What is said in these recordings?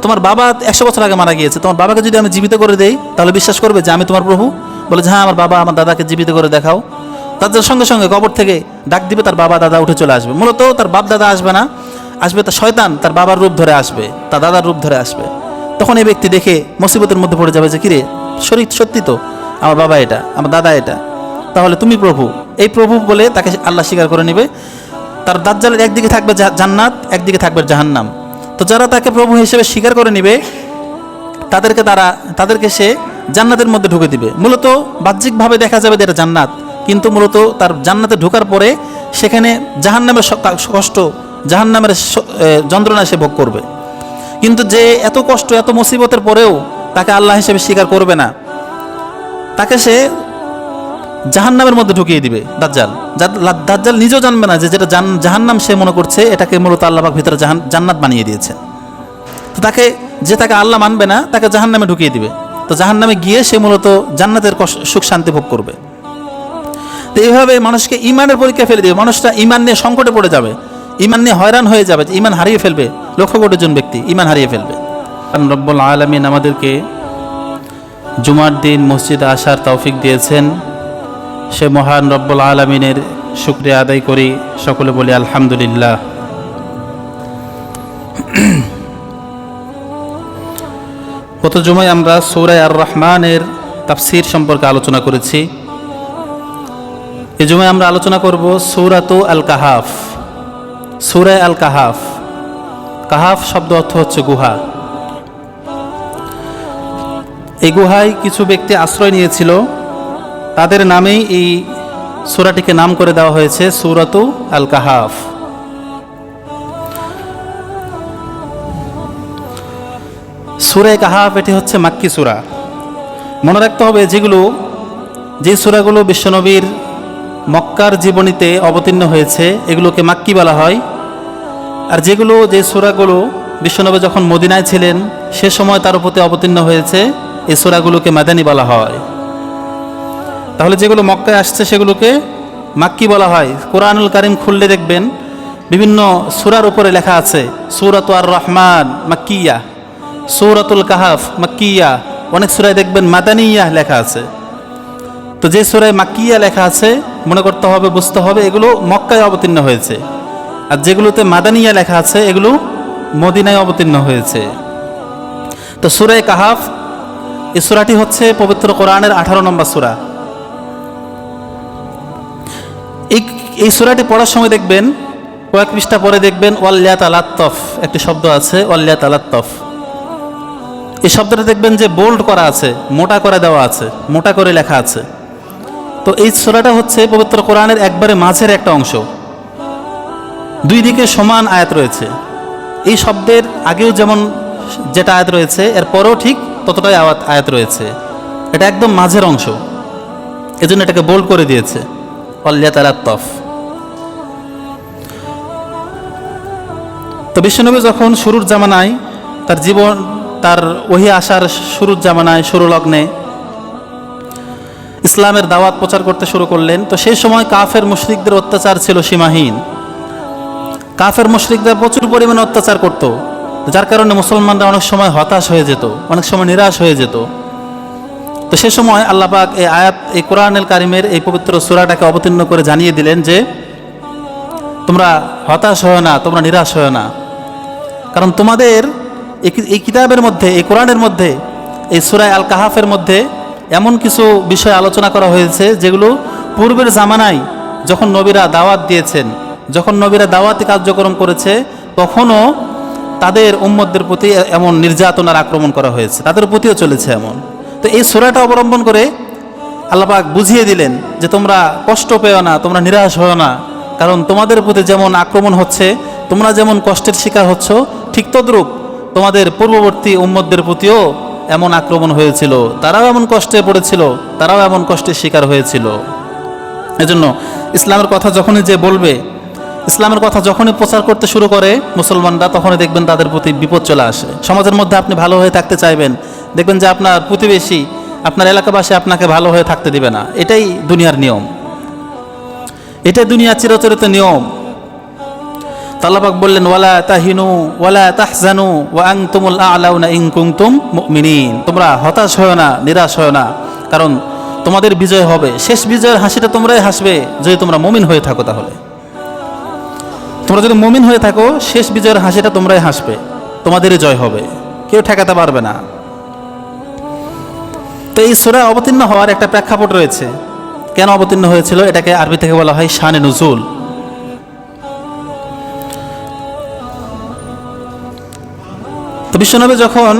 তোমার বাবা 100 বছর আগে মারা গিয়েছে, তোমার বাবাকে যদি আমি জীবিত করে দেই তাহলে বিশ্বাস করবে যে আমি তোমার প্রভু? বলে যে হ্যাঁ, আমার বাবা আমার দাদাকে জীবিত করে দেখাও। তাদের সঙ্গে সঙ্গে কবর থেকে ডাক দিবে, তার বাবা দাদা উঠে চলে আসবে। মূলত তার বাপ দাদা আসবে না, আসবে তার শয়তান, তার বাবার রূপ ধরে আসবে, তার দাদার রূপ ধরে আসবে। তখন এই ব্যক্তি দেখে মুসিবতের মধ্যে পড়ে যাবে যে কিরে, সত্যি তো আমার বাবা এটা, আমার দাদা এটা, তাহলে তুমি প্রভু। এই প্রভু বলে তাকে আল্লাহ স্বীকার করে নেবে। তার দাজ্জালের একদিকে থাকবে জান্নাত, একদিকে থাকবে জাহান্নাম। তো যারা তাকে প্রভু হিসেবে স্বীকার করে নেবে তাদেরকে সে জান্নাতের মধ্যে ঢুকে দিবে। মূলত বাহ্যিকভাবে দেখা যাবে যে এটা জান্নাত, কিন্তু মূলত তার জান্নাতে ঢোকার পরে সেখানে জাহান্নামের কষ্ট, জাহান্নামের যন্ত্রণা সে ভোগ করবে। কিন্তু যে এত কষ্ট এত মুসিবতের পরেও তাকে আল্লাহ হিসেবে স্বীকার করবে না, তাকে সে জাহান্নামের মধ্যে ঢুকিয়ে দিবে দাজ্জাল। দাজ্জাল নিজেও জানবে না যে যেটা জাহান্নাম সে মনে করছে এটাকে মূলত আল্লাহ পাক ভিতরে জান্নাত বানিয়ে দিয়েছেন। তো তাকে আল্লাহ মানবে না, তাকে জাহান্নামে ঢুকিয়ে দিবে। তো জাহান্নামে গিয়ে সে মূলত জান্নাতের সুখ শান্তি ভোগ করবে। তো এইভাবে মানুষকে ইমানের পরীক্ষা ফেলে দিবে। মানুষটা ইমান নিয়ে সংকটে পড়ে যাবে, ইমান নিয়ে হয়রান হয়ে যাবে, ইমান হারিয়ে ফেলবে। লক্ষ কোটি জন ব্যক্তি ইমান হারিয়ে ফেলবে। রব্বুল আলামিন আমাদেরকে জুমার দিন মসজিদে আসার তৌফিক দিয়েছেন, সে মহান রব্বুল আলামিনের শুকরিয়া আদায় করি। সকলে বলি আলহামদুলিল্লাহ। গত জুমায় আমরা সূরা আর রহমানের তাফসীর সম্পর্কে আলোচনা করেছি। এই জুমায় আমরা আলোচনা করব সূরাতু আল কাহাফ। সূরা আল কাহাফ, কাহাফ শব্দ অর্থ হচ্ছে গুহা। এই গুহায় কিছু ব্যক্তি আশ্রয় নিয়েছিল, তাদের নামেই এই সূরাটিকে নাম করে দেওয়া হয়েছে সূরাতু আল কাহাফ। সূরা কাহাফ এটি হচ্ছে মাক্কি সূরা। মনে রাখতে হবে যে সূরাগুলো বিশ্বনবীর মক্কার জীবনীতে অবতীর্ণ হয়েছে এগুলোকে মাক্কি বলা হয়। আর যে সূরাগুলো বিশ্বনবী যখন মদিনায় ছিলেন সে সময় তার প্রতি অবতীর্ণ হয়েছে এই সূরাগুলোকে মাদানী বলা হয়। তাহলে যেগুলো মক্কায় আসছে সেগুলোকে মাক্কি বলা হয়। কোরআনুল কারীম খুললে দেখবেন বিভিন্ন সূরার উপরে লেখা আছে সূরাতু আর রহমান মাক্কিয়া, সূরাতুল কাহাফ মাক্কিয়া, অনেক সূরায় দেখবেন মাদানিয়া লেখা আছে। তো যে সূরায় মাক্কিয়া লেখা আছে মনে করতে হবে, বুঝতে হবে এগুলো মক্কায় অবতীর্ণ হয়েছে, আর যেগুলোতে মাদানিয়া লেখা আছে এগুলো মদিনায় অবতীর্ণ হয়েছে। তো সূরা কাহাফ এই সূরাটি হচ্ছে পবিত্র কোরআনের 18 নম্বর সূরা। এই সূরাটি পড়ার সময় দেখবেন কয়েক পৃষ্ঠা পরে দেখবেন ওয়াল্লিয়াত আলাত্তফ একটি শব্দ আছে, ওয়াল্লিয়াত আলাত্তফ। এই শব্দটা দেখবেন যে বোল্ড করা আছে, মোটা করে দেওয়া আছে, মোটা করে লেখা আছে। তো এই সূরাটা হচ্ছে পবিত্র কোরআনের একবারে মাঝের একটা অংশ, দুই দিকে সমান আয়াত রয়েছে। এই শব্দের আগেও যেমন যেটা আয়াত রয়েছে এর পরেও ঠিক ততটাই আয়াত রয়েছে। এটা একদম মাঝের অংশ, এজন্য এটাকে বোল্ড করে দিয়েছে ওয়াল্লিয়াত আলাত্তফ। তো বিশ্বনবী যখন শুরুর জামানায় তার ওহী আসার শুরুর জামানায় শুরু লগ্নে ইসলামের দাওয়াত প্রচার করতে শুরু করলেন, তো সেই সময় কাফের মুশরিকদের অত্যাচার ছিল সীমাহীন। কাফের মুশরিকরা প্রচুর পরিমাণে অত্যাচার করত, যার কারণে মুসলমানরা অনেক সময় হতাশ হয়ে যেত, অনেক সময় নিরাশ হয়ে যেত। তো সে সময় আল্লাহ পাক এই কোরআনুল কারীমের এই পবিত্র সূরাটাকে অবতীর্ণ করে জানিয়ে দিলেন যে তোমরা হতাশ হয় না, তোমরা নিরাশ হয় না, কারণ তোমাদের এই কিতাবের মধ্যে, এই কোরআনের মধ্যে, এই সূরা আল কাহাফের মধ্যে এমন কিছু বিষয় আলোচনা করা হয়েছে যেগুলো পূর্বের জামানায় যখন নবীরা দাওয়াত দিয়েছেন, যখন নবীরা দাওয়াতি কার্যক্রম করেছে তখনও তাদের উম্মতদের প্রতি এমন নির্যাতনার আক্রমণ করা হয়েছে, তাদের প্রতিও চলেছে এমন। তো এই সূরাটা অবলম্বন করে আল্লাহ পাক বুঝিয়ে দিলেন যে তোমরা কষ্ট পেও না, তোমরা নিরাশ হও না, কারণ তোমাদের প্রতি যেমন আক্রমণ হচ্ছে, তোমরা যেমন কষ্টের শিকার হচ্ছ, ঠিক তদ্রূপ তোমাদের পূর্ববর্তী উম্মতদের প্রতিও এমন আক্রমণ হয়েছিল, তারাও এমন কষ্টে পড়েছিল, তারাও এমন কষ্টের শিকার হয়েছিল। এজন্য ইসলামের কথা যখনই যে বলবে, ইসলামের কথা যখনই প্রচার করতে শুরু করে মুসলমানরা, তখনই দেখবেন তাদের প্রতি বিপদ চলে আসে। সমাজের মধ্যে আপনি ভালো হয়ে থাকতে চাইবেন, দেখবেন যে আপনার প্রতিবেশী, আপনার এলাকাবাসী আপনাকে ভালো হয়ে থাকতে দিবে না। এটাই দুনিয়ার নিয়ম, এটাই দুনিয়ার চিরাচরিত নিয়ম। তো আল্লাহ পাক বললেন ওয়ালা তাহিনু ওয়ালা তাহজানু ওয়া আনতুমুল আ'লাউনা ইন কুনতুম মুমিনিন, তোমরা হতাশ হয় না, নিরাশ হয় না, কারণ তোমাদের বিজয় হবে। শেষ বিজয়ের হাসিটা তোমরাই হাসবে যদি তোমরা মুমিন হয়ে থাকো। তাহলে তোমরা যদি মুমিন হয়ে থাকো, শেষ বিজয়ের হাসিটা তোমরাই হাসবে, তোমাদেরই জয় হবে, কেউ ঠেকাতে পারবে না। তো এই সূরা অবতীর্ণ হওয়ার একটা প্রেক্ষাপট রয়েছে। কেন অবতীর্ণ হয়েছিল? এটাকে আরবি থেকে বলা হয় শানে নুজুল। তো বিশ্বনবী যখন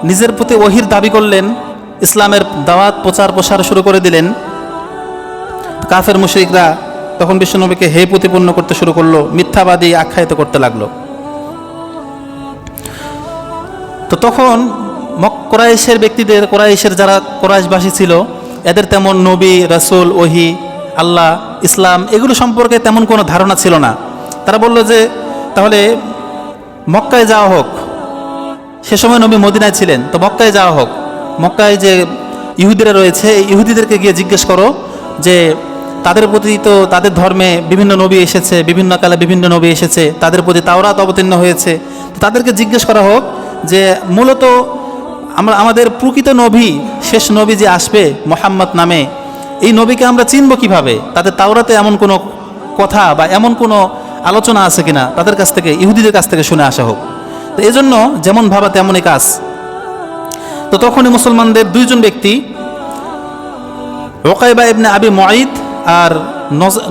নিজের প্রতি ওহির দাবি করলেন, ইসলামের দাওয়াত প্রচার প্রসার শুরু করে দিলেন, কাফের মুশরিকরা তখন বিশ্বনবীকে হে প্রতিপন্ন করতে শুরু করলো, মিথ্যাবাদী আখ্যায়িত করতে লাগলো। তো তখন কোরাইশের ব্যক্তিদের, কোরাইশের যারা কোরাইশবাসী ছিল, এদের তেমন নবী, রাসূল, ওহি, আল্লাহ, ইসলাম এগুলো সম্পর্কে তেমন কোনো ধারণা ছিল না। তারা বলল যে তাহলে মক্কায় যাওয়া হোক। সে সময় নবী মদিনায় ছিলেন, তো মক্কায় যাওয়া হোক। মক্কায় যে ইহুদিরা রয়েছে, এই ইহুদিদেরকে গিয়ে জিজ্ঞেস করো যে তাদের প্রতি তো তাদের ধর্মে বিভিন্ন নবী এসেছে, বিভিন্ন কালে বিভিন্ন নবী এসেছে, তাদের প্রতি তাওরাত অবতীর্ণ হয়েছে। তাদেরকে জিজ্ঞেস করা হোক যে মূলত আমাদের প্রকৃত নবী, শেষ নবী যে আসবে মুহাম্মদ নামে, এই নবীকে আমরা চিনব কিভাবে? তাদের তাওরাতে এমন কোনো কথা বা এমন কোনো আলোচনা আছে কিনা, তাদের কাছ থেকে, ইহুদিদের কাছ থেকে শুনে আসা হোক। তো এই জন্য যেমন ভাবা তেমনই কাজ। তো তখনই মুসলমানদের দুইজন ব্যক্তি, উকাইবা ইবনে আবি মুঈত আর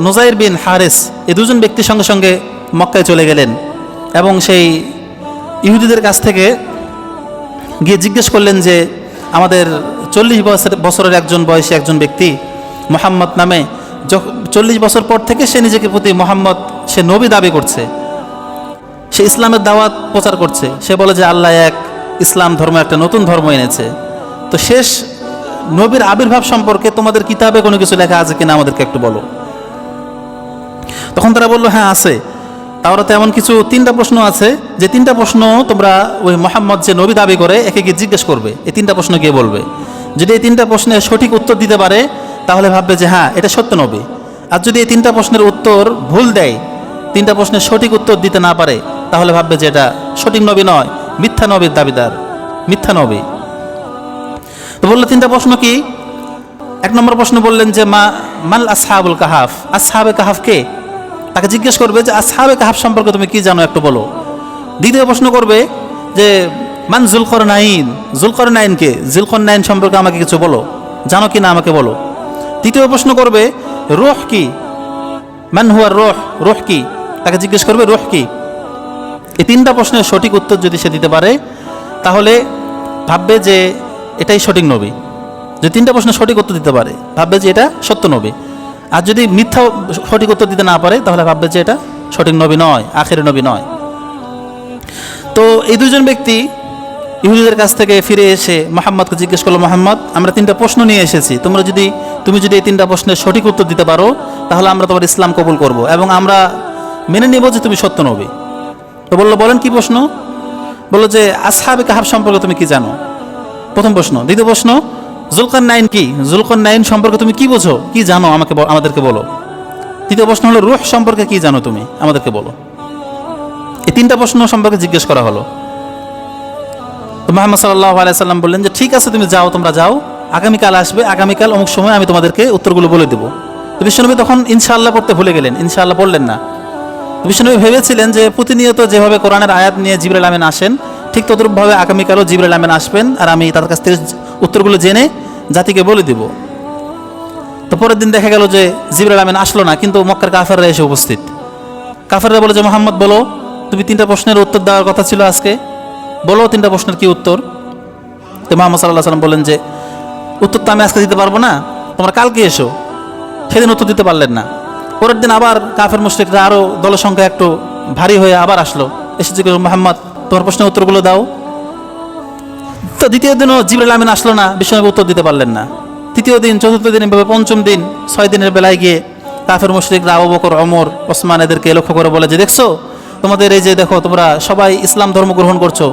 নুজাইর বিন হারিস, এই দুজন ব্যক্তির সঙ্গে সঙ্গে মক্কায় চলে গেলেন এবং সেই ইহুদিদের কাছ থেকে গিয়ে জিজ্ঞেস করলেন যে আমাদের 40 বছরের একজন বয়সী একজন ব্যক্তি মুহাম্মদ নামে, 40 বছর পর থেকে সে নিজেকে প্রতি মুহাম্মদ, সে নবী দাবি করছে, সে ইসলামের দাওয়াত প্রচার করছে, সে বলে যে আল্লাহ এক, ইসলাম ধর্ম একটা নতুন ধর্ম এনেছে। তো শেষ নবীর আবির্ভাব সম্পর্কে তোমাদের কিতাবে কোনো কিছু লেখা আছে কিনা আমাদেরকে একটু বলো। তখন তারা বললো হ্যাঁ আছে। তাওরাতে এমন কিছু 3টা প্রশ্ন আছে, যে 3টা প্রশ্ন তোমরা ওই মুহাম্মদ যে নবী দাবি করে একে গিয়ে জিজ্ঞেস করবে, এই 3টা প্রশ্ন গিয়ে বলবে। যদি এই 3টা প্রশ্নের সঠিক উত্তর দিতে পারে তাহলে ভাববে যে হ্যাঁ এটা সত্য নবী। আর যদি এই 3টা প্রশ্নের উত্তর ভুল দেয়, 3টা প্রশ্নের সঠিক উত্তর দিতে না পারে, তাহলে ভাববে যে এটা সঠিক নবী নয়, মিথ্যা নবীর দাবিদার, মিথ্যা নবী। তো বললো 3টা প্রশ্ন কি? 1 নম্বর প্রশ্ন বললেন যে মাল আসহাবুল কাহাফ, আসহাবে কাহাফ কে? তাকে জিজ্ঞেস করবে যে আসহাবে কাহাফ সম্পর্কে তুমি কি জানো একটু বলো। দ্বিতীয় প্রশ্ন করবে যে মান যুলকরনাইন, যুলকরনাইন কে? যুলকরনাইন সম্পর্কে আমাকে কিছু বলো, জানো কি না আমাকে বলো। তৃতীয় প্রশ্ন করবে রূহ কি, মান হুয়া রূহ, রূহ কি? তাকে জিজ্ঞেস করবে রূহ কি। এই 3টা প্রশ্নের সঠিক উত্তর যদি সে দিতে পারে তাহলে ভাববে যে এটাই সঠিক নবী। যদি 3টা প্রশ্নের সঠিক উত্তর দিতে পারে ভাববে যে এটা সত্য নবী। আর যদি মিথ্যা সঠিক উত্তর দিতে না পারে তাহলে ভাববে যে এটা সঠিক নবী নয়, আখেরি নবী নয়। তো এই দুজন ব্যক্তি ইহুদিদের কাছ থেকে ফিরে এসে মুহাম্মদকে জিজ্ঞেস করলো, মুহাম্মদ আমরা 3টা প্রশ্ন নিয়ে এসেছি, তুমি যদি এই 3টা প্রশ্নের সঠিক উত্তর দিতে পারো তাহলে আমরা তোমার ইসলাম কবুল করব এবং আমরা মেনে নেব যে তুমি সত্য নবী। তো বললো বলেন কি প্রশ্ন? বললো যে আসহাবে কাহাফ সম্পর্কে তুমি কি জানো, প্রথম প্রশ্ন। দ্বিতীয় প্রশ্ন যুলকারনাইন কি, যুলকারনাইন সম্পর্কে তুমি কি বোঝো, কি জানো আমাদেরকে বলো। তৃতীয় প্রশ্ন হলো রূহ সম্পর্কে কি জানো তুমি, আমাদেরকে বলো। এই 3টা প্রশ্ন সম্পর্কে জিজ্ঞেস করা হলো। তো মুহাম্মদ সাল্লাল্লাহু আলাইহি সাল্লাম বললেন যে ঠিক আছে তুমি যাও, তোমরা যাও, আগামীকাল আসবে, আগামীকাল অমুক সময় আমি তোমাদেরকে উত্তরগুলো বলে দেবো। তো বিশ্বনবী তখন ইনশাআল্লাহ পড়তে ভুলে গেলেন, ইনশাআল্লাহ পড়লেন না। বিশ্বনবী ভেবেছিলেন যে প্রতিনিয়ত যেভাবে কোরআনের আয়াত নিয়ে জিবরাইল আমিন আসেন, ঠিক তদ্রূপভাবে আগামীকালও জিবরাইল আমিন আসবেন আর আমি তার কাছ থেকে উত্তরগুলো জেনে জাতিকে বলে দিব। তো পরের দিন দেখা গেল যে জিবরাইল আমিন আসলো না, কিন্তু মক্কার কাফেররা এসে উপস্থিত। কাফেররা বলে যে মুহাম্মদ বলো, তুমি 3টা প্রশ্নের উত্তর দেওয়ার কথা ছিল আজকে, বলো 3টা প্রশ্নের কি উত্তর। তো মুহাম্মদ সাল্লাল্লাহু আলাইহি সাল্লাম বললেন যে উত্তর তো আমি আজকে দিতে পারবো না, তোমরা কালকে এসো। সেদিন উত্তর দিতে পারলেন না। পরের দিন আবার কাফের মুশরিকরা আরও দলসংখ্যা একটু ভারী হয়ে আবার আসলো, এসে জিজ্ঞেস করলো মুহাম্মদ তোমার প্রশ্নের উত্তরগুলো দাও। তো দ্বিতীয় দিনও জিবরাইল আমিন আসলো না, বিশ্বনবী উত্তর দিতে পারলেন না। তৃতীয় দিন, চতুর্থ দিন, এভাবে পঞ্চম দিন, 6 দিনের বেলায় গিয়ে কাফের মুশরিকরা আবু বকর, ওমর, ওসমান এদেরকে লক্ষ্য করে বলে যে দেখছো তোমাদের এই যে দেখো তোমরা সবাই ইসলাম ধর্ম গ্রহণ করছো,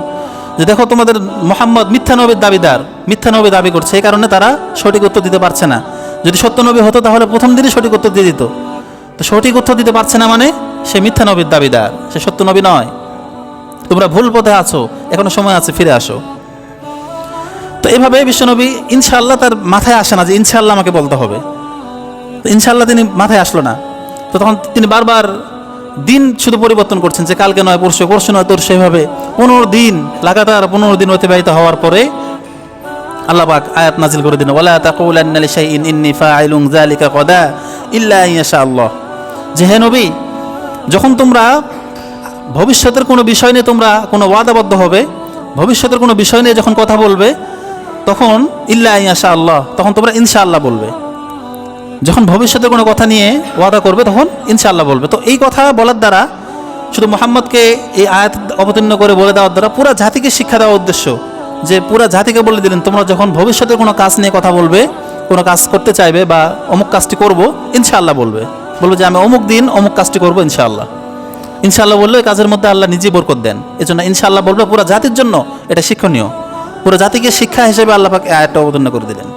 যে দেখো তোমাদের মুহাম্মদ মিথ্যা নবীর দাবিদার, মিথ্যা নবী দাবি করছে, এই কারণে তারা সঠিক উত্তর দিতে পারছে না। যদি সত্য নবী হতো তাহলে প্রথম দিনই সঠিক উত্তর দিয়ে দিত। তো সঠিক উত্তর দিতে পারছে না মানে সে মিথ্যা নবীর দাবিদার, সে সত্য নবী নয়। তোমরা ভুল পথে আছো, এখনো সময় আছে, ফিরে আসো। তো এভাবে বিশ্বনবী ইনশাআল্লাহ তার মাথায় আসে না যে ইনশাআল্লাহ আমাকে বলতে হবে। তো ইনশাআল্লাহ তিনি মাথায় আসলো না। তো তখন তিনি বারবার দিন শুধু পরিবর্তন করছেন, যে কালকে নয় পরশু, পরশু নয় তোর, সেভাবে 15 দিন লাগাতার 15 দিন অতিবাহিত হওয়ার পরে আল্লাহ পাক আয়াত নাজিল করে দিলেন, ওয়ালা তাকুলান্না লিশাইইন ইন্নী ফাইলুন যালিকা গাদা ইল্লা আইয়াশা আল্লাহ। যে হে নবী, যখন তোমরা ভবিষ্যতের কোনো বিষয় নিয়ে তোমরা কোনো ওয়াদাবদ্ধ হবে, ভবিষ্যতের কোনো বিষয় নিয়ে যখন কথা বলবে, তখন ইল্লা আইয়াশা আল্লাহ, তখন তোমরা ইনশাআল্লাহ বলবে। যখন ভবিষ্যতের কোনো কথা নিয়ে ওয়াদা করবে তখন ইনশাআল্লাহ বলবে। তো এই কথা বলার দ্বারা, শুধু মুহাম্মদকে এই আয়াত অবতীর্ণ করে বলে দেওয়ার দ্বারা পুরা জাতিকে শিক্ষা দেওয়ার উদ্দেশ্য, যে পুরা জাতিকে বলে দিলেন তোমরা যখন ভবিষ্যতের কোনো কাজ নিয়ে কথা বলবে, কোনো কাজ করতে চাইবে বা অমুক কাজটি করব, ইনশাআল্লাহ বলবে যে আমি অমুক দিন অমুক কাজটি করবো ইনশাআল্লাহ। ইনশাআল্লাহ বললে ওই কাজের মধ্যে আল্লাহ নিজেই বরকত দেন। এই জন্য ইনশাআল্লাহ বলবে পুরা জাতির জন্য এটা শিক্ষণীয়, পুরো জাতিকে শিক্ষা হিসেবে আল্লাহ পাক আয়াতটা অবতীর্ণ করে দিলেন।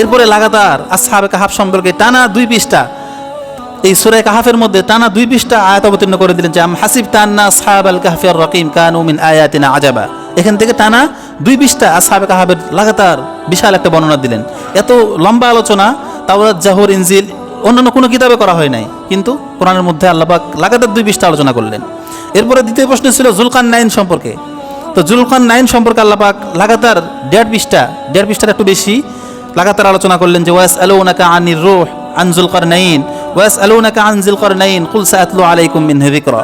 এরপরে লাগাতার আসহাবে কাহাফ সম্পর্কে টানা 2 পৃষ্ঠা, এই সূরা কাহাফের মধ্যে টানা 2 পৃষ্ঠা আয়াত অবতীর্ণ করে দিলেন, যে আম হাসিবতা আন্না আসহাবাল কাহফি আর রাকিম কানু মিন আয়াতিনা আজাবা। এখান থেকে টানা 2 পৃষ্ঠা আসহাবে কাহাফের লাগাতার বিশাল একটা বর্ণনা দিলেন। এত লম্বা আলোচনা তাওরাত, জাবুর, ইনজিল অন্যান্য কোনো কিতাবে করা হয় নাই, কিন্তু কোরআনের মধ্যে আল্লাহ পাক লাগাতার 2 পৃষ্ঠা আলোচনা করলেন। এরপরে দ্বিতীয় প্রশ্ন ছিল যুলকারনাইন সম্পর্কে। তো যুলকারনাইন সম্পর্কে আল্লাহ পাক লাগাতার 1.5 পৃষ্ঠার একটু বেশি লাগাতার আলোচনা করলেন, যে ওয়াসআলুনাকা আনির রূহ আন যুলকারনাইন ওয়াসআলুনাকা আন যুলকারনাইন কুল সাআতলু আলাইকুম মিনহু যিকরা।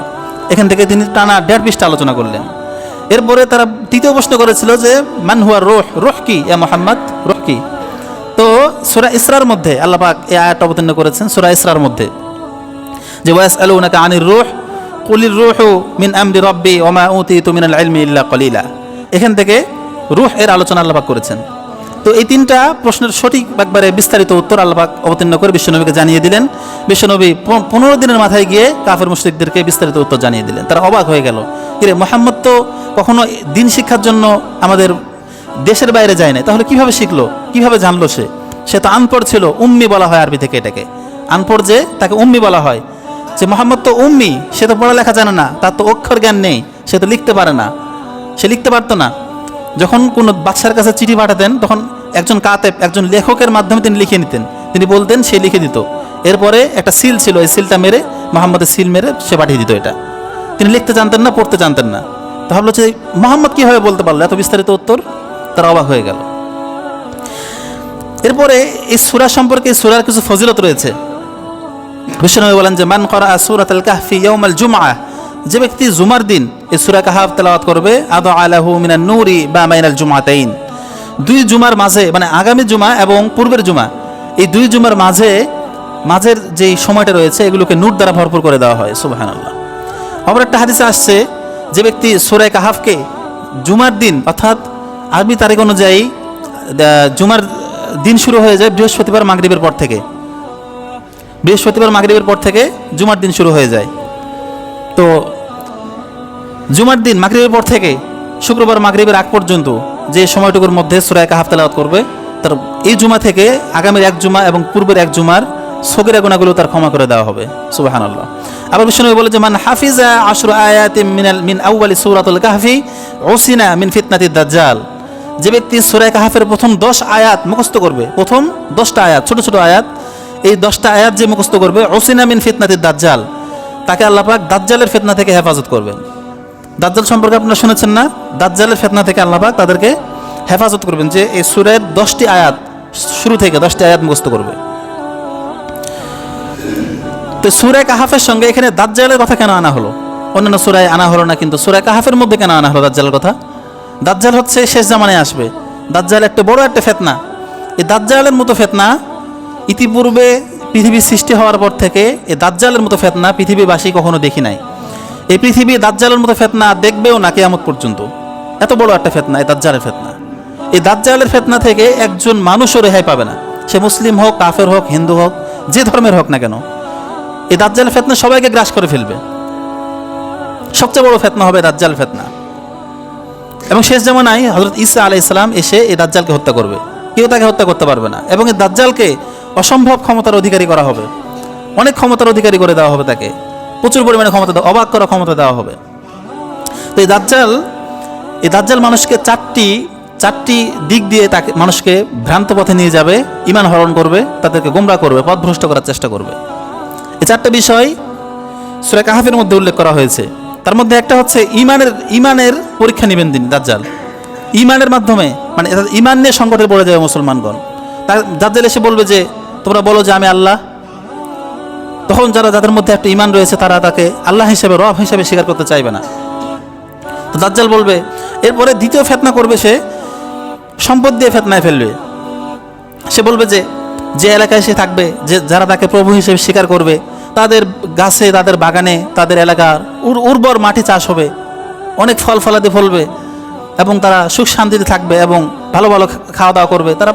এখান থেকে তিনি টানা 1.5 পৃষ্ঠা আলোচনা করলেন। এরপরে তারা তৃতীয় প্রশ্ন করেছিল যে মান হুয়া রূহ, রূহ কি ইয়া মুহাম্মদ, রূহ কি? তো সূরা ইসরার মধ্যে আল্লাহ পাক এই আয়াত অবতীর্ণ করেছেন, সূরা ইসরার মধ্যে, যে ওয়াসআলুনাকা আনির রূহ কুলির রূহু মিন আমরি রাব্বি ওয়া মা উতিতু মিনাল ইলমি ইল্লা কলিলা। এখান থেকে রূহ এর আলোচনা আল্লাহ পাক করেছেন। তো এই 3টা প্রশ্নের সঠিক একবারে বিস্তারিত উত্তর আল্লাহ পাক অবতীর্ণ করে বিশ্বনবীকে জানিয়ে দিলেন। বিশ্বনবী 15 দিনের মাথায় গিয়ে কাফের মুশরিকদেরকে বিস্তারিত উত্তর জানিয়ে দিলেন। তারা অবাক হয়ে গেল, কিরে মুহাম্মদ তো কখনো দিন শিক্ষার জন্য আমাদের দেশের বাইরে যায় না, তাহলে কিভাবে শিখলো, কিভাবে জানলো? সে তো আনপড় ছিল, উম্মি বলা হয় আরবি থেকে এটাকে। আনপড় যে, তাকে উম্মি বলা হয়। যে মুহাম্মদ তো উম্মি, সে তো পড়ালেখা জানে না, তার তো অক্ষর জ্ঞান নেই, সে তো লিখতে পারে না, সে লিখতে পারতো না। যখন কোনো বাদশার কাছে চিঠি পাঠাতেন, তখন একজন কাতেব, একজন লেখকের মাধ্যমে তিনি লিখে নিতেন, তিনি বলতেন, সে লিখে দিত। এরপরে একটা সিল ছিল, এই সিলটা মেরে, মুহাম্মদের সিল মেরে সে পাঠিয়ে দিত। এটা তিনি লিখতে জানতেন না, পড়তে জানতেন না। তো ভাবলো যে মুহাম্মদ কীভাবে বলতে পারলো এত বিস্তারিত উত্তর, তারা অবাক হয়ে গেল। এরপরে এই সূরা সম্পর্কে, এই সূরার কিছু ফজিলত রয়েছে। বিশ্বনবী বলেন যে মান করা সূরাতুল কাহফি ইয়াউমাল জুমআহ, যে ব্যক্তি জুমার দিন এই সূরা কাহফ তেলাওয়াত করবে, আদা আলাহু মিনান নূরি বা মাইনাল জুমাতাইন, 2 জুমার মাঝে, মানে আগামী জুমা এবং পূর্বের জুমা, এই 2 জুমার মাঝের যেই সময়টা রয়েছে, এগুলোকে নূর দ্বারা ভরপুর করে দেওয়া হয়। সুবহানাল্লাহ। আবার একটা হাদিসে আসছে, যে ব্যক্তি সূরা কাহফকে জুমার দিন, অর্থাৎ আরবি তারিখ অনুযায়ী জুমার দিন শুরু হয়ে যায় বৃহস্পতিবার মাগরিবের পর থেকে, বৃহস্পতিবার মাগরিবের পর থেকে জুমার দিন শুরু হয়ে যায়। তো জুমার দিন মাগরিবের পর থেকে শুক্রবার মাগরিবের আগ পর্যন্ত যে সময়টুকুর মধ্যে সূরা কাহফ তেলাওয়াত করবে, তার এই জুমা থেকে আগামীর 1 জুমা এবং পূর্বের 1 জুমার সগীরা গুনাহগুলো তার ক্ষমা করে দেওয়া হবে। সুবহানাল্লাহ। আবার বিশ্বনবী বলে যে মান হাফিজা 10 আয়াতিন মিন আউয়ালি সূরাতুল কাহফি উসিনা মিন ফিতনাতিদ দাজ্জাল, যে ব্যক্তি সূরা কাহফের প্রথম 10 আয়াত মুখস্থ করবে, প্রথম 10টা আয়াত, ছোট ছোট আয়াত, এই 10টা আয়াত যে মুখস্থ করবে, উসিনা মিন ফিতনাতিদ দাজ্জাল, তাকে আল্লাহ পাক দাজ্জালের ফিতনা থেকে হেফাজত করবেন। দাজ্জাল সম্পর্কে আপনারা শুনেছেন না? দাজ্জালের ফিতনা থেকে আল্লাহ পাক তাদেরকে হেফাজত করবেন, যে এই সূরার 10টি আয়াত, শুরু থেকে 10টি আয়াত মুখস্থ করবে। তো সূরা কাহফের সঙ্গে এখানে দাজ্জালের কথা কেন আনা হলো? অন্যান্য সূরায় আনা হলো না, কিন্তু সূরা কাহফের মধ্যে কেন আনা হলো দাজ্জালের কথা? দাজ্জাল হচ্ছে শেষ জামানায় আসবে। দাজ্জাল একটা বড় একটা ফিতনা। এই দাজ্জালের মতো ফিতনা ইতিপূর্বে পৃথিবীর সৃষ্টি হওয়ার পর থেকে এই দাজ্জালের মতো ফিতনা পৃথিবীবাসী কখনো দেখি নাই। এই পৃথিবী দাজ্জালের মতো ফিতনা দেখবেও না কিয়ামত পর্যন্ত। এত বড় একটা ফিতনা এই দাজ্জালের ফিতনা। এই দাজ্জালের ফিতনা থেকে একজন মানুষও রেহাই পাবে না, সে মুসলিম হোক, কাফের হোক, হিন্দু হোক, যে ধর্মের হোক না কেন। এই দাজ্জালের ফিতনা সবাইকে গ্রাস করে ফেলবে। সবচেয়ে বড় ফিতনা হবে দাজ্জাল ফিতনা। এবং শেষ জামানায় হযরত ঈসা আলাইহিস সালাম এসে এই দাজ্জালকে হত্যা করবে, কেউ তাকে হত্যা করতে পারবে না। এবং এই দাজ্জালকে অসম্ভব ক্ষমতার অধিকারী করা হবে, অনেক ক্ষমতার অধিকারী করে দেওয়া হবে তাকে। প্রচুর পরিমাণে ক্ষমতা দেওয়া, অবাক করা ক্ষমতা দেওয়া হবে। তো এই দাজ্জাল মানুষকে চারটি দিক দিয়ে তাকে মানুষকে ভ্রান্ত পথে নিয়ে যাবে, ঈমান হরণ করবে, তাদেরকে গোমরাহ করবে, পথভ্রষ্ট করার চেষ্টা করবে। এই চারটা বিষয় সূরা কাহফের মধ্যে উল্লেখ করা হয়েছে। তার মধ্যে একটা হচ্ছে ঈমানের পরীক্ষা নেবেন তিনি দাজ্জাল। ঈমানের মাধ্যমে, মানে ঈমান নিয়ে সংকটে পড়ে যাবে মুসলমানগণ। দাজ্জাল এসে বলবে যে তোমরা বলো যে আমি আল্লাহ। তখন যাদের মধ্যে একটা ঈমান রয়েছে তারা তাকে আল্লাহ হিসেবে, রব হিসেবে স্বীকার করতে চাইবে না। তো দাজ্জাল বলবে, এরপরে দ্বিতীয় ফিতনা করবে, সে সম্পদ দিয়ে ফিতনায় ফেলবে। সে বলবে যে এলাকায় সে থাকবে, যে যারা তাকে প্রভু হিসেবে স্বীকার করবে, তাদের গাছে, তাদের বাগানে, তাদের এলাকার উর্বর মাটি চাষ হবে, অনেক ফল ফলাদি ফলবে, এবং তারা সুখ শান্তিতে থাকবে এবং ভালো ভালো খাওয়া দাওয়া করবে, তারা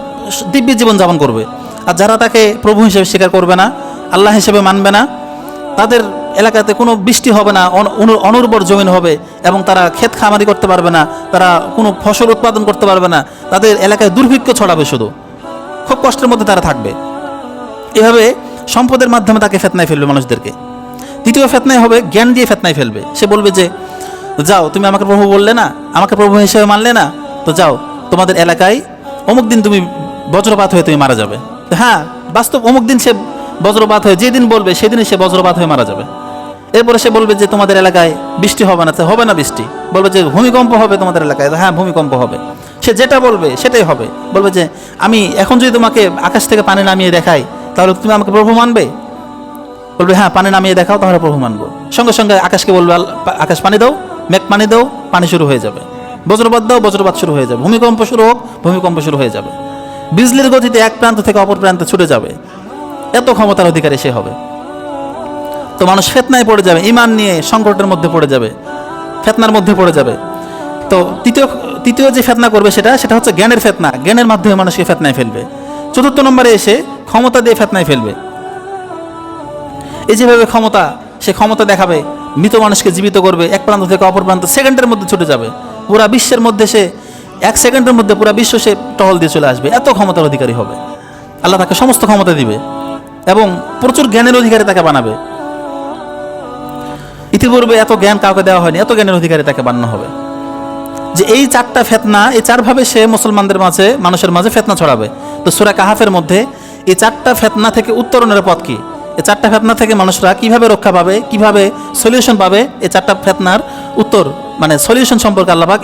দিব্য জীবনযাপন করবে। আর যারা তাকে প্রভু হিসেবে স্বীকার করবে না, আল্লাহ হিসেবে মানবে না, তাদের এলাকাতে কোনো বৃষ্টি হবে না, অনুর্বর জমিন হবে, এবং তারা ক্ষেত খামারি করতে পারবে না, তারা কোনো ফসল উৎপাদন করতে পারবে না, তাদের এলাকায় দুর্ভিক্ষ ছড়াবে, শুধু খুব কষ্টের মধ্যে তারা থাকবে। এভাবে সম্পদের মাধ্যমে তাকে ফিতনায় ফেলবে মানুষদেরকে। তৃতীয় ফিতনায় হবে জ্ঞান দিয়ে ফিতনায় ফেলবে। সে বলবে যে যাও, তুমি আমাকে প্রভু বললে না, আমাকে প্রভু হিসেবে মানলে না, তো যাও, তোমাদের এলাকায় অমুক দিন তুমি বজ্রপাত হয়ে তুমি মারা যাবে। হ্যাঁ, বাস্তব অমুক দিন সে বজ্রপাত হয়ে, যেদিন বলবে সেদিনই সে বজ্রপাত হয়ে মারা যাবে। এরপরে সে বলবে যে তোমাদের এলাকায় বৃষ্টি হবে না, হবে না বৃষ্টি। বলবে যে ভূমিকম্প হবে তোমাদের এলাকায়, হ্যাঁ ভূমিকম্প হবে। সে যেটা বলবে সেটাই হবে। বলবে যে আমি এখন যদি তোমাকে আকাশ থেকে পানি নামিয়ে দেখাই, তাহলে তুমি আমাকে প্রভু মানবে? বলবে হ্যাঁ, পানি নামিয়ে দেখাও, তাহলে প্রভু মানবো। সঙ্গে সঙ্গে আকাশকে বলবে, আকাশ পানি দাও, মেঘ পানি দাও, পানি শুরু হয়ে যাবে। বজ্রপাত দাও, বজ্রপাত শুরু হয়ে যাবে। ভূমিকম্প শুরু হোক, ভূমিকম্প শুরু হয়ে যাবে। বিজলির গতিতে এক প্রান্ত থেকে অপর প্রান্তে ছুটে যাবে। এত ক্ষমতার অধিকারী সে হবে। তো মানুষ ফিতনায় পড়ে যাবে, ঈমান নিয়ে সংকটের মধ্যে পড়ে যাবে, ফিতনার মধ্যে পড়ে যাবে। তো তৃতীয় যে ফিতনা করবে সেটা হচ্ছে জ্ঞানের ফিতনা। জ্ঞানের মাধ্যমে মানুষকে ফিতনায় ফেলবে। চতুর্থ নম্বরে এসে ক্ষমতা দিয়ে ফিতনায় ফেলবে। এই যেভাবে সে ক্ষমতা দেখাবে, মৃত মানুষকে জীবিত করবে, এক প্রান্ত থেকে অপর প্রান্ত সেকেন্ডের মধ্যে ছুটে যাবে। পুরা বিশ্বের মধ্যে সে 1 সেকেন্ডের মধ্যে পুরা বিশ্ব সে টহল দিয়ে চলে আসবে। এত ক্ষমতার অধিকারী হবে। আল্লাহ তাকে সমস্ত ক্ষমতা দিবে এবং প্রচুর জ্ঞানের অধিকারী তাকে বানাবে। ইতিপূর্বে এত জ্ঞান কাউকে দেওয়া হয়নি, এত জ্ঞানের অধিকারী তাকে বানানো হবে। যে এই চারটা ফিতনা, এই চারভাবে সে মুসলমানদের মাঝে, মানুষের মাঝে ফিতনা ছড়াবে। তো সূরা কাহফের মধ্যে এই চারটা ফিতনা থেকে উত্তরণের পথ কি, এই চারটা ফিতনা থেকে মানুষরা কিভাবে রক্ষা পাবে, কিভাবে সলিউশন পাবে, এই চারটা ফিতনার উত্তর, মানে সলিউশন সম্পর্কে আল্লাহ পাক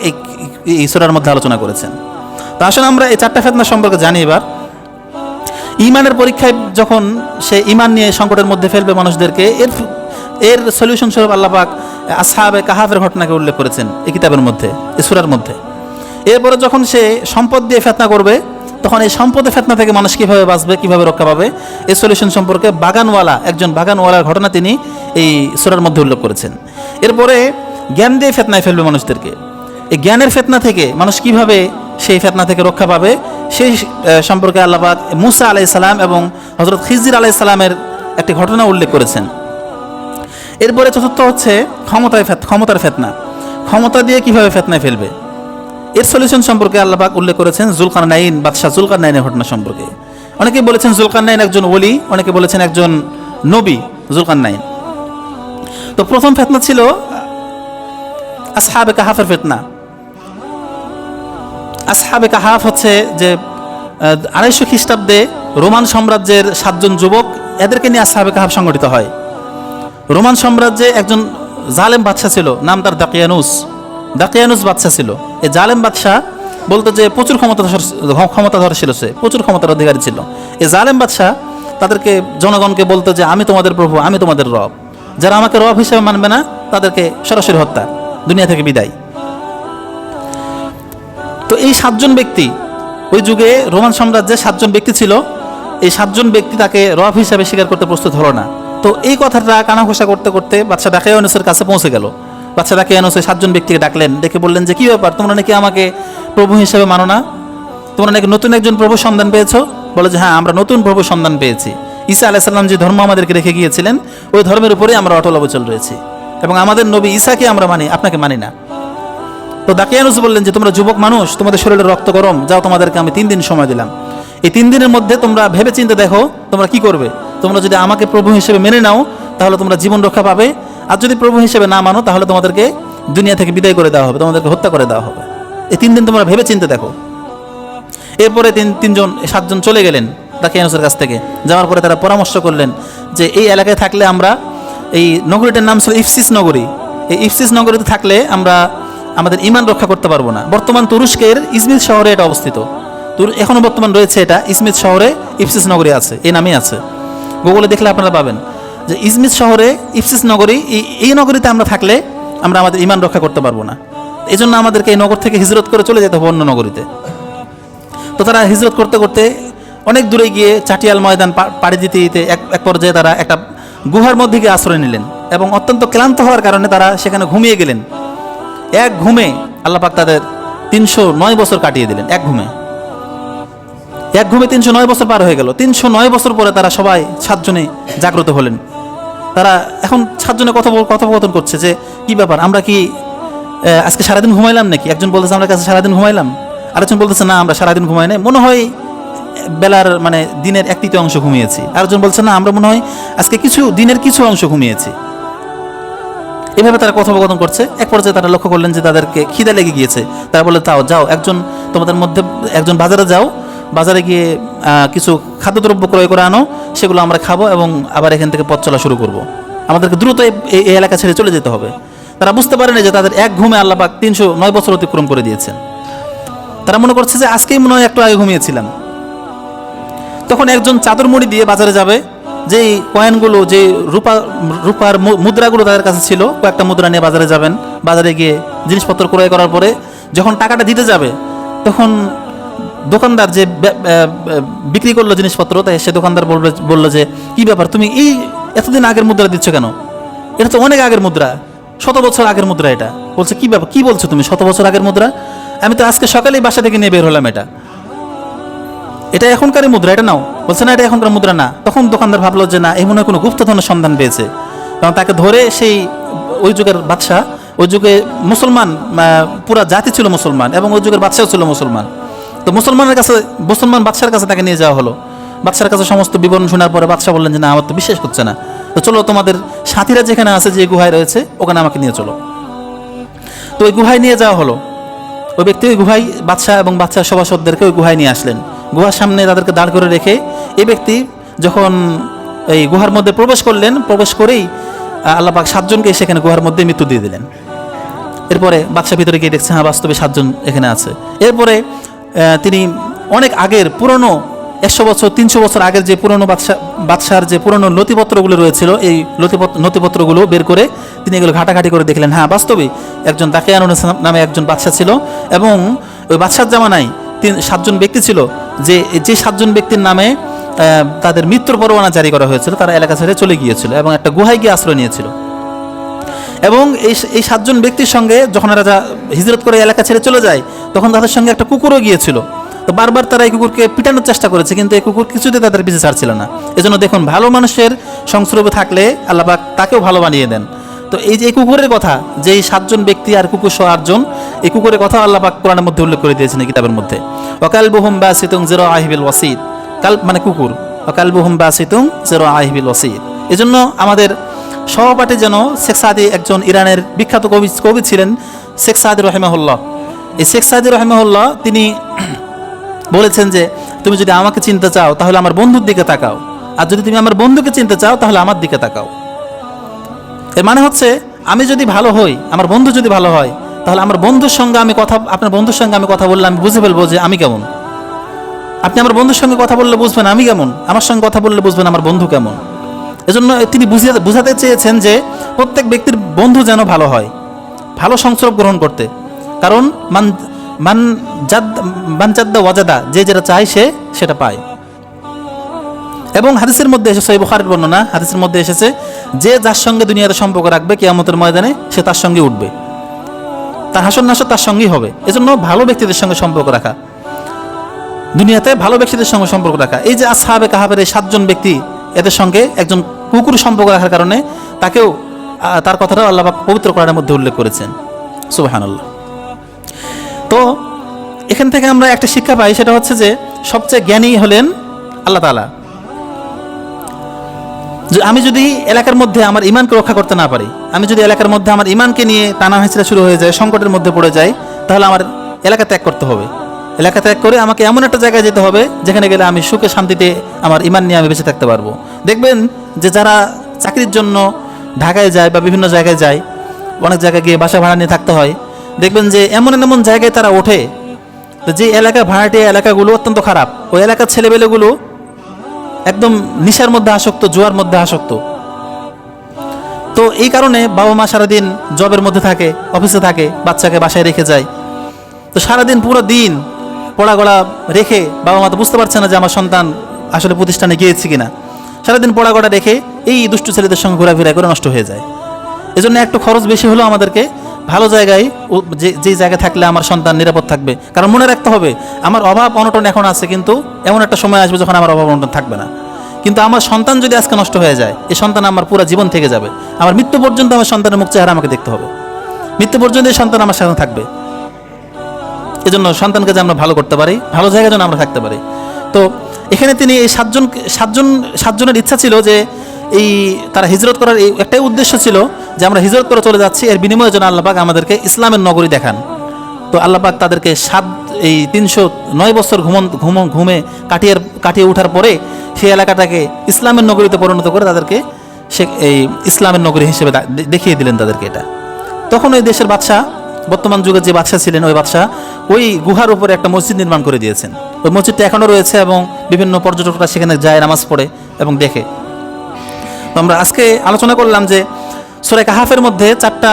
এই সূরার মধ্যে আলোচনা করেছেন। তো আসলে আমরা এই চারটা ফিতনা সম্পর্কে জানি। এবার ঈমানের পরীক্ষায় যখন সে ঈমান নিয়ে সংকটের মধ্যে ফেলবে মানুষদেরকে, এর সলিউশন স্বরূপ আল্লাহ পাক আসহাবে কাহাফের ঘটনাকে উল্লেখ করেছেন এই কিতাবের মধ্যে, এই সূরার মধ্যে। এরপরে যখন সে সম্পদ দিয়ে ফিতনা করবে, তখন এই সম্পদের ফিতনা থেকে মানুষ কীভাবে বাঁচবে, কীভাবে রক্ষা পাবে, এই সলিউশন সম্পর্কে একজন বাগানওয়ালার ঘটনা তিনি এই সূরার মধ্যে উল্লেখ করেছেন। এরপরে জ্ঞান দিয়ে ফিতনায় ফেলবে মানুষদেরকে। এই জ্ঞানের ফিতনা থেকে মানুষ কিভাবে সেই ফিতনা থেকে রক্ষা পাবে, সেই সম্পর্কে আল্লাহ পাক মূসা আলাইহিস সালাম এবং হযরত খিজির আলাইহিস সালামের একটি ঘটনা উল্লেখ করেছেন। এরপরে চতুর্থ হচ্ছে ক্ষমতার ফিতনা। ক্ষমতা দিয়ে কিভাবে ফিতনায় ফেলবে, এর সলিউশন সম্পর্কে আল্লাহ পাক উল্লেখ করেছেন বাদশাহ যুলকারনাইনের ঘটনা সম্পর্কে। অনেকে বলেছেন যুলকারনাইন একজন ওলি, অনেকে বলেছেন একজন নবী যুলকারনাইন। তো প্রথম ফিতনা ছিল আসহাবে কাহাফের ফিতনা। আসহাবে কাহাফ হচ্ছে যে 250 খ্রিস্টাব্দে রোমান সাম্রাজ্যের 7 জন যুবক, এদেরকে নিয়ে আসহাবে কাহাফ সংগঠিত হয়। রোমান সাম্রাজ্যে একজন জালেম বাদশা ছিল, নাম তার দাকিয়ানুস বাদশা ছিল। এই জালেম বাদশা বলতো যে প্রচুর ক্ষমতাধর ছিল, সে প্রচুর ক্ষমতার অধিকারী ছিল। এই জালেম বাদশা তাদেরকে, জনগণকে বলতো যে আমি তোমাদের প্রভু, আমি তোমাদের রব, যারা আমাকে রব হিসেবে মানবে না তাদেরকে সরাসরি হত্যা, দুনিয়া থেকে বিদায়। তো এই 7 জন ব্যক্তি, ওই যুগে রোমান সাম্রাজ্যে 7 জন ব্যক্তি ছিল। এই 7 জন ব্যক্তি তাকে রব হিসাবে স্বীকার করতে প্রস্তুত হলো না। তো এই কথাটা কানাঘোষা করতে করতে বাদশা দাকিয়ানুসের কাছে পৌঁছে গেল। বাদশা দাকিয়ানুস 7 জন ব্যক্তিকে ডাকলেন, ডেকে বললেন যে কি ব্যাপার, তোমরা নাকি আমাকে প্রভু হিসেবে মানো না, তোমরা নাকি নতুন একজন প্রভু সন্ধান পেয়েছো? বলে যে হ্যাঁ, আমরা নতুন প্রভু সন্ধান পেয়েছি। ঈসা আলাইহিস সালাম যে ধর্ম আমাদেরকে রেখে গিয়েছিলেন, ওই ধর্মের উপরেই আমরা অটল অবিচল রয়েছি এবং আমাদের নবী ঈসাকে আমরা মানি, আপনাকে মানি না। তো দাকিয়ানুস বললেন যে তোমরা যুবক মানুষ, তোমাদের শরীরে রক্ত গরম, যাও, তোমাদেরকে আমি 3 দিন সময় দিলাম। এই 3 দিনের মধ্যে তোমরা ভেবে চিন্তে দেখো তোমরা কি করবে। তোমরা যদি আমাকে প্রভু হিসেবে মেনে নাও তাহলে তোমরা জীবন রক্ষা পাবে, আর যদি প্রভু হিসেবে না মানো তাহলে তোমাদেরকে দুনিয়া থেকে বিদায় করে দেওয়া হবে, তোমাদেরকে হত্যা করে দেওয়া হবে। এই 3 দিন তোমরা ভেবে চিন্তে দেখো। এরপরে 7 জন চলে গেলেন দাকিয়ানুসের কাছ থেকে। যাওয়ার পরে তারা পরামর্শ করলেন যে এই এলাকায় থাকলে আমরা, এই নগরীটার নাম ছিল ইফসিস নগরী, এই ইফসিস নগরীতে থাকলে আমরা আমাদের ঈমান রক্ষা করতে পারবো না। বর্তমান তুরস্কের ইজমির শহরে এটা অবস্থিত, এখনও বর্তমান রয়েছে এটা। ইজমির শহরে ইফসিস নগরী আছে, এই নামেই আছে। গুগলে দেখলে আপনারা পাবেন যে ইজমির শহরে ইফসিস নগরী, এই নগরীতে আমরা থাকলে আমরা আমাদের ঈমান রক্ষা করতে পারবো না। এই জন্য আমাদেরকে এই নগর থেকে হিজরত করে চলে যেতে হবে অন্য নগরীতে। তো তারা হিজরত করতে করতে অনেক দূরে গিয়ে চাটিয়াল ময়দান পাড়ি দিতে দিতে এক পর্যায়ে তারা একটা গুহার মধ্যে গিয়ে আশ্রয় নিলেন এবং অত্যন্ত ক্লান্ত হওয়ার কারণে তারা সেখানে ঘুমিয়ে গেলেন। এক ঘুমে আল্লাহ পাক তাদের 309 বছর কাটিয়ে দিলেন। এক ঘুমে 309 বছর পার হয়ে গেল। 309 বছর পরে তারা সবাই 7 জনে জাগ্রত হলেন। তারা এখন 7 জনে কথোপকথন করছে যে কি ব্যাপার, আমরা কি আজকে সারাদিন ঘুমাইলাম নাকি? একজন বলতেছে আমরা কাছে সারাদিন ঘুমাইলাম, আরেকজন বলতেছে না আমরা সারাদিন ঘুমাই নাই, মনে হয় বেলার মানে দিনের 1/3 অংশ ঘুমিয়েছি। আরেকজন বলছে না আমরা মনে হয় আজকে দিনের কিছু অংশ ঘুমিয়েছি। এভাবে তারা কথোপকথন করছে। এক পর্যায়ে তারা লক্ষ্য করলেন যে তাদেরকে খিদে লেগে গিয়েছে। তারা বলে যাও তোমাদের মধ্যে একজন বাজারে যাও, বাজারে গিয়ে কিছু খাদ্যদ্রব্য ক্রয় করে আনো, সেগুলো আমরা খাবো এবং আবার এখান থেকে পথ চলা শুরু করব। আমাদেরকে দ্রুত এই এলাকা ছেড়ে চলে যেতে হবে। তারা বুঝতে পারেনি যে তাদের এক ঘুমে আল্লাহ পাক 309 বছর অতিক্রম করে দিয়েছেন। তারা মনে করছে যে আজকেই মনে হয় একটু আগে ঘুমিয়েছিলাম। তখন একজন চাদর মুড়ি দিয়ে বাজারে যাবে, যেই কয়েনগুলো, যে রূপার মুদ্রাগুলো তাদের কাছে ছিল, কয়েকটা মুদ্রা নিয়ে বাজারে যাবেন। বাজারে গিয়ে জিনিসপত্র ক্রয় করার পরে যখন টাকাটা দিতে যাবে, তখন দোকানদার যে বিক্রি করলো জিনিসপত্র, তাই সে দোকানদার বললো যে কি ব্যাপার, তুমি এই এতদিন আগের মুদ্রা দিচ্ছ কেন? এটা তো অনেক আগের মুদ্রা, 100 বছর আগের মুদ্রা এটা। বলছে কি ব্যাপার, কি বলছো তুমি 100 বছর আগের মুদ্রা? আমি তো আজকে সকালেই বাসা থেকে নিয়ে বের হলাম, এটা এখনকারই মুদ্রা, এটা নাও। বলছে না এটা এখনকার মুদ্রা না। তখন দোকানদার ভাবলো যে না, এই মনে হয় কোনো গুপ্তধনের সন্ধান পেয়েছে, কারণ তাকে ধরে ওই যুগের বাদশাহ, ওই যুগে মুসলমান পুরা জাতি ছিল মুসলমান এবং ওই যুগের বাদশাহ ছিল মুসলমান। তো মুসলমান বাদশার কাছে তাকে নিয়ে যাওয়া হলো। বাদশার কাছে সমস্ত বিবরণ শোনার পরে বাদশাহ বললেন যে না, আমার তো বিশ্বাস করছে না, তো চলো তোমাদের সাথীরা যেখানে আছে, যে গুহায় রয়েছে, ওখানে আমাকে নিয়ে চলো। তো ওই গুহায় নিয়ে যাওয়া হলো। ওই ব্যক্তি ওই গুহায় বাদশাহ এবং বাদশার সভাসদদেরকে ওই গুহায় নিয়ে আসলেন। গুহার সামনে তাদেরকে দাঁড় করে রেখে এই ব্যক্তি যখন এই গুহার মধ্যে প্রবেশ করলেন, প্রবেশ করেই আল্লাহ পাক 7 জনকে সেখানে গুহার মধ্যে মৃত্যু দিয়ে দিলেন। এরপরে বাদশাহ ভিতরে গিয়ে দেখছে হ্যাঁ বাস্তবে 7 জন এখানে আছে। এরপরে তিনি অনেক আগের পুরনো 100 বছর 300 বছর আগের যে পুরনো বাদশার যে পুরনো নথিপত্রগুলো রয়েছিল, এই নথিপত্রগুলো বের করে তিনি এগুলো ঘাটাঘাটি করে দেখলেন হ্যাঁ বাস্তবেই একজন দাকিয়ানুস নামে একজন বাদশা ছিল এবং ওই বাদশার জামানায় 7 জন ব্যক্তি ছিল, যে 7 জন ব্যক্তির নামে তাদের মৃত্যুর পরোয়ানা জারি করা হয়েছিল। তারা এলাকা ছেড়ে চলে গিয়েছিল এবং একটা গুহায় গিয়ে আশ্রয় নিয়েছিল। এবং এই 7 জন ব্যক্তির সঙ্গে যখন রাজা হিজরত করে এলাকা ছেড়ে চলে যায়, তখন তাদের সঙ্গে একটা কুকুরও গিয়েছিল। তো বারবার তারা এই কুকুরকে পিটানোর চেষ্টা করেছে, কিন্তু এই কুকুর কিছুতে তাদের পিছু ছাড়ছিল না। এজন্য দেখুন, ভালো মানুষের সংস্রবে থাকলে আল্লাহ পাক তাকেও ভালো বানিয়ে দেন। তো এই যে এই কুকুরের কথা, যে এই 7 জন ব্যক্তি আর কুকুর সহ 8 জন, এই কুকুরের কথা আল্লাহ পাক কোরআনের মধ্যে উল্লেখ করে দিয়েছেন কিতাবের মধ্যে। ওয়াকালবুহুম বাসিতুন যিরাআহি বিল ওয়াসিদ, কালব মানে কুকুর, ওয়াকালবুহুম বাসিতুন যিরাআহি বিল ওয়াসিদ। এজন্য আমাদের সহপাঠী যেন শেখ সাদি, একজন ইরানের বিখ্যাত কবি ছিলেন শেখ সাদি রহিমাহুল্লাহ। এই শেখ সাদি রহিমাহুল্লাহ তিনি বলেছেন যে তুমি যদি আমাকে চিনতে চাও তাহলে আমার বন্ধুর দিকে তাকাও, আর যদি তুমি আমার বন্ধুকে চিনতে চাও তাহলে আমার দিকে তাকাও। এর মানে হচ্ছে আমি যদি ভালো হই, আমার বন্ধু যদি ভালো হয়, তাহলে আমার বন্ধুর সঙ্গে আপনার বন্ধুর সঙ্গে আমি কথা বললে আমি বুঝে ফেলবো যে আমি কেমন। আপনি আমার বন্ধুর সঙ্গে কথা বললে বুঝবেন আমি কেমন, আমার সঙ্গে কথা বললে বুঝবেন আমার বন্ধু কেমন। এজন্য তিনি বুঝাতে চেয়েছেন যে প্রত্যেক ব্যক্তির বন্ধু যেন ভালো হয়, ভালো সংস্রব গ্রহণ করতে। কারণ মান জাদ্দা ওয়াজাদা, যে যেটা চায় সে সেটা পায়। এবং হাদিসের মধ্যে এসেছে, সহিহ বুখারীর বর্ণনা, হাদিসের মধ্যে এসেছে যে যার সঙ্গে দুনিয়াতে সম্পর্ক রাখবে কিয়ামতের ময়দানে সে তার সঙ্গে উঠবে, তার হাসর নাসর তার সঙ্গেই হবে। এজন্য ভালো ব্যক্তিদের সঙ্গে সম্পর্ক রাখা, দুনিয়াতে ভালো ব্যক্তিদের সঙ্গে সম্পর্ক রাখা। এই যে আসহাবে কাহাবের এই 7 জন ব্যক্তি, এদের সঙ্গে একজন কুকুর সম্পর্ক রাখার কারণে তাকেও, তার কথাটাও আল্লাহ পাক পবিত্র কোরআনের মধ্যে উল্লেখ করেছেন। সুবহানাল্লাহ। তো এখান থেকে আমরা একটা শিক্ষা পাই, সেটা হচ্ছে যে সবচেয়ে জ্ঞানী হলেন আল্লাহ তাআলা। যে আমি যদি এলাকার মধ্যে আমার ইমানকে রক্ষা করতে না পারি, আমি যদি এলাকার মধ্যে আমার ইমানকে নিয়ে টানা হেঁচড়া শুরু হয়ে যায়, সংকটের মধ্যে পড়ে যায়, তাহলে আমার এলাকা ত্যাগ করতে হবে। এলাকা ত্যাগ করে আমাকে এমন একটা জায়গায় যেতে হবে যেখানে গেলে আমি সুখে শান্তিতে আমার ইমান নিয়ে আমি বেঁচে থাকতে পারবো। দেখবেন যে যারা চাকরির জন্য ঢাকায় যায় বা বিভিন্ন জায়গায় যায়, অনেক জায়গায় গিয়ে বাসা ভাড়া নিয়ে থাকতে হয়, দেখবেন যে এমন এমন জায়গায় তারা ওঠে যে এলাকা ভাড়াটিয়া এলাকাগুলো অত্যন্ত খারাপ, ওই এলাকার ছেলেবেলেগুলো একদম নেশার মধ্যে আসক্ত, জুয়ার মধ্যে আসক্ত। তো এই কারণে বাবা মা সারাদিন জবের মধ্যে থাকে, অফিসে থাকে, বাচ্চাকে বাসায় রেখে যায়। তো সারাদিন পুরো দিন পড়াগড়া রেখে বাবা মা তো বুঝতে পারছে না যে আমার সন্তান আসলে প্রতিষ্ঠানে গিয়েছে কিনা। সারাদিন পড়াগড়া রেখে এই দুষ্টু ছেলেদের সঙ্গে ঘোরাফেরা করে নষ্ট হয়ে যায়। এজন্য একটু খরচ বেশি হলেও আমাদেরকে ভালো জায়গায়, যে জায়গায় থাকলে আমার সন্তান নিরাপদ থাকবে। কারণ মনে রাখতে হবে, আমার অভাব অনটন এখন আছে, কিন্তু এমন একটা সময় আসবে যখন আমার অভাব অনটন থাকবে না। কিন্তু আমার সন্তান যদি আজকে নষ্ট হয়ে যায়, এই সন্তান আমার পুরো জীবন থেকে যাবে। আমার মৃত্যু পর্যন্ত আমার সন্তানের মুখ চেহারা আমাকে দেখতে হবে, মৃত্যু পর্যন্ত এই সন্তান আমার সাথে থাকবে। এজন্য সন্তানকে যে আমরা ভালো করতে পারি, ভালো জায়গায় যেন আমরা থাকতে পারি। তো এখানে তিনি এই সাতজনের ইচ্ছা ছিল যে এই তারা হিজরত করার এই একটাই উদ্দেশ্য ছিল যে আমরা হিজরত করে চলে যাচ্ছি, এর বিনিময়ে যেন আল্লাহ পাক আমাদেরকে ইসলামের নগরী দেখান। তো আল্লাহ পাক তাদেরকে 309 বছর ঘুমে কাটিয়ে ওঠার পরে সেই এলাকাটাকে ইসলামের নগরীতে পরিণত করে তাদেরকে সে এই ইসলামের নগরী হিসেবে দেখিয়ে দিলেন তাদেরকে এটা। তখন ওই দেশের বাদশাহ, বর্তমান যুগের যে বাদশাহ ছিলেন, ওই বাদশাহ ওই গুহার উপরে একটা মসজিদ নির্মাণ করে দিয়েছেন। ওই মসজিদটা এখনও রয়েছে এবং বিভিন্ন পর্যটকরা সেখানে যায়, নামাজ পড়ে এবং দেখে। তো আমরা আজকে আলোচনা করলাম যে সূরা কাহাফের মধ্যে 4টা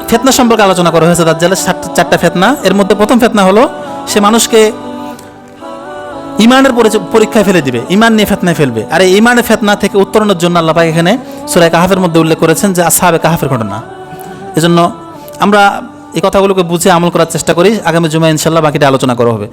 ফিতনা সম্পর্কে আলোচনা করা হয়েছে। দাজ্জালের 4টা ফিতনা। এর মধ্যে প্রথম ফিতনা হলো সে মানুষকে ইমানের পরীক্ষায় ফেলে দিবে, ইমান নিয়ে ফিতনায় ফেলবে। আর এই ইমানের ফিতনা থেকে উত্তরণের জন্য আল্লাহ পাক এখানে সূরা কাহাফের মধ্যে উল্লেখ করেছেন যে আসহাবে কাহাফের ঘটনা। এজন্য আমরা এই কথাগুলোকে বুঝে আমল করার চেষ্টা করি। আগামী জুমায় ইনশাআল্লাহ বাকিটা আলোচনা করা হবে।